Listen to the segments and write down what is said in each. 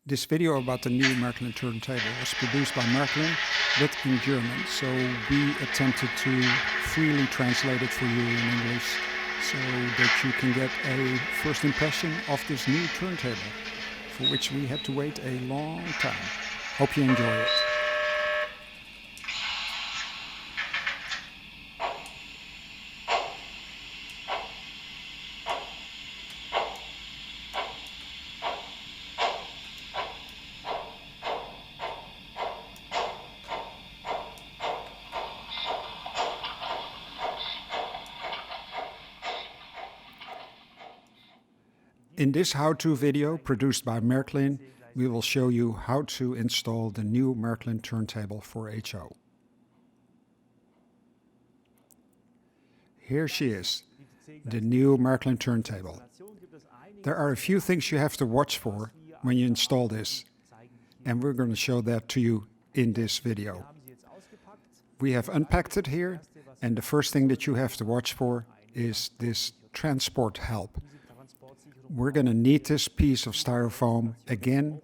This video about the new Marklin Turntable was produced by Marklin, but in German, so we attempted to freely translate it for you in English so that you can get a first impression of this new turntable, for which we had to wait a long time. Hope you enjoy it. In this how-to video produced by Marklin, we will show you how to install the new Marklin turntable for HO. Here she is, the new Marklin turntable. There are a few things you have to watch for when you install this, and we're going to show that to you in this video. We have unpacked it here, and the first thing that you have to watch for is this transport help. We're going to need this piece of styrofoam again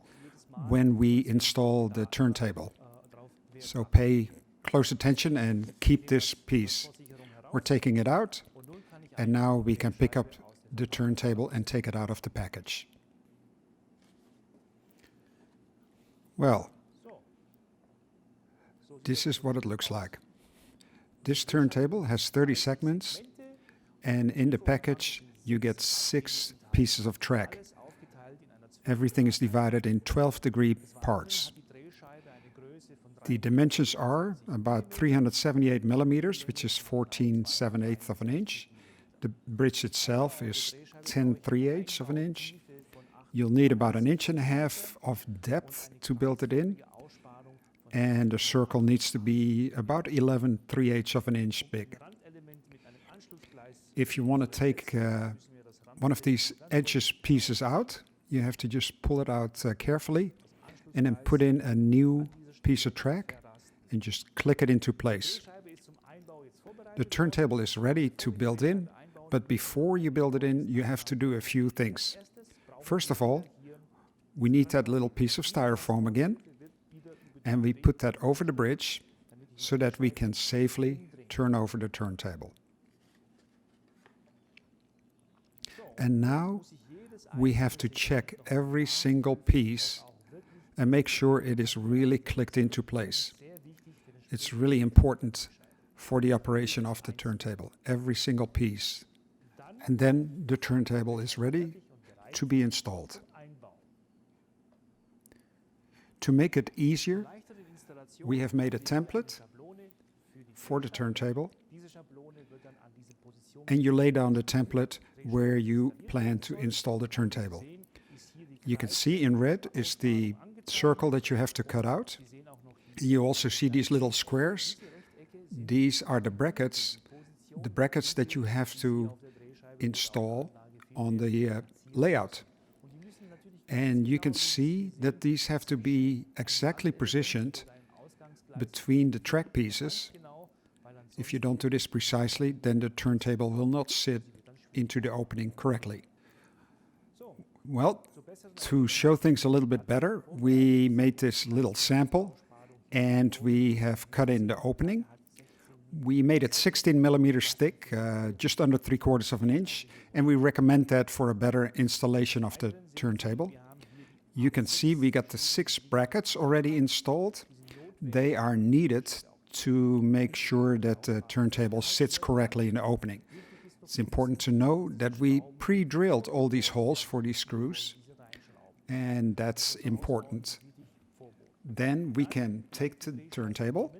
when we install the turntable. So pay close attention and keep this piece. We're taking it out, and now we can pick up the turntable and take it out of the package. Well, this is what it looks like. This turntable has 30 segments, and in the package you get 6 pieces of track. Everything is divided in 12-degree parts. The dimensions are about 378 millimeters, which is 14/7/8 of an inch. The bridge itself is 10/3/8 of an inch. You'll need about 1.5 inches of depth to build it in, and the circle needs to be about 11/3/8 of an inch big. If you want to take one of these edges pieces out, you have to just pull it out carefully and then put in a new piece of track and just click it into place. The turntable is ready to build in, but before you build it in, you have to do a few things. First of all, we need that little piece of styrofoam again, and we put that over the bridge so that we can safely turn over the turntable. And now we have to check every single piece and make sure it is really clicked into place. It's really important for the operation of the turntable, every single piece. And then the turntable is ready to be installed. To make it easier, we have made a template for the turntable, and you lay down the template where you plan to install the turntable. You can see in red is the circle that you have to cut out. You also see these little squares. These are the brackets that you have to install on the layout. And you can see that these have to be exactly positioned between the track pieces. If you don't do this precisely, then the turntable will not sit into the opening correctly. Well, to show things a little bit better, we made this little sample and we have cut in the opening. We made it 16 millimeters thick, just under 3/4 of an inch, and we recommend that for a better installation of the turntable. You can see we got the 6 brackets already installed. They are needed to make sure that the turntable sits correctly in the opening. It's important to know that we pre-drilled all these holes for these screws, and that's important. Then we can take the turntable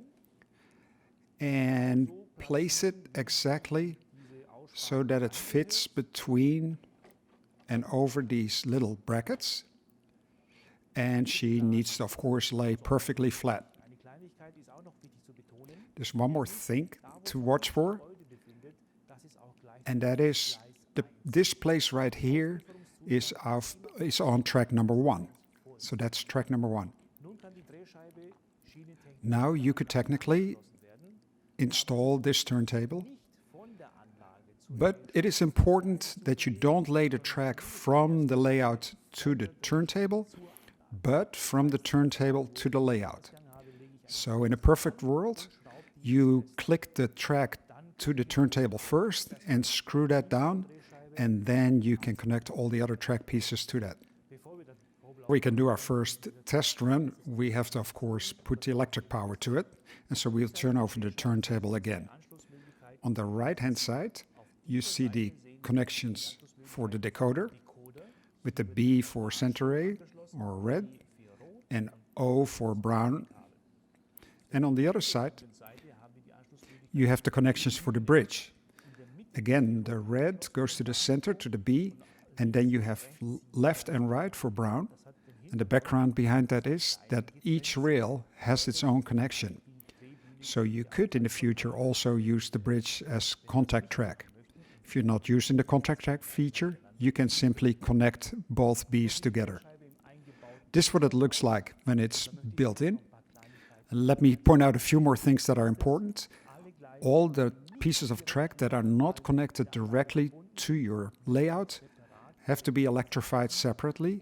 and place it exactly so that it fits between and over these little brackets, and she needs to, of course, lay perfectly flat. There's one more thing to watch for, and that is this place right here is on track number 1. So that's track number 1. Now you could technically install this turntable, but it is important that you don't lay the track from the layout to the turntable, but from the turntable to the layout. So in a perfect world, you click the track to the turntable first and screw that down, and then you can connect all the other track pieces to that. We can do our first test run. We have to, of course, put the electric power to it, and so we'll turn over the turntable again. On the right-hand side, you see the connections for the decoder, with the B for center A or red, and O for brown. And on the other side, you have the connections for the bridge. Again, the red goes to the center, to the B, and then you have left and right for brown. And the background behind that is that each rail has its own connection. So you could in the future also use the bridge as contact track. If you're not using the contact track feature, you can simply connect both Bs together. This is what it looks like when it's built in. And let me point out a few more things that are important. All the pieces of track that are not connected directly to your layout have to be electrified separately.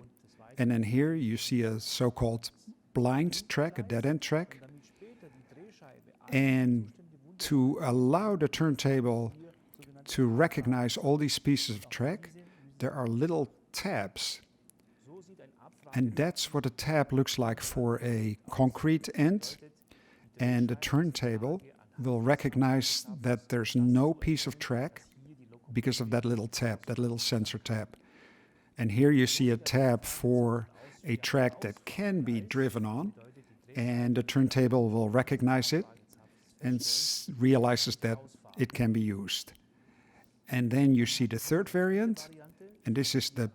And then here you see a so-called blind track, a dead-end track. And to allow the turntable to recognize all these pieces of track, there are little tabs. And that's what a tab looks like for a concrete end. And the turntable will recognize that there's no piece of track because of that little tab, that little sensor tab. And here you see a tab for a track that can be driven on, and the turntable will recognize it and realizes that it can be used. And then you see the third variant, and this is the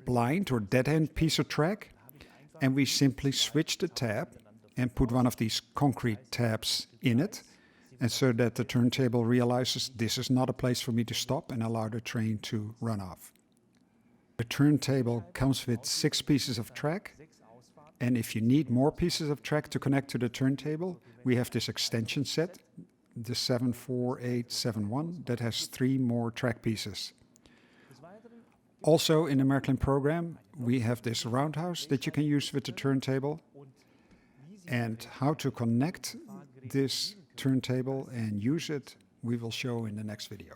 blind or dead-end piece of track, and we simply switch the tab and put one of these concrete tabs in it, and so that the turntable realizes this is not a place for me to stop and allow the train to run off. The turntable comes with 6 pieces of track, and if you need more pieces of track to connect to the turntable, we have this extension set, the 74871, that has 3 more track pieces. Also in the Marklin program, we have this roundhouse that you can use with the turntable, and how to connect this turntable and use it, we will show in the next video.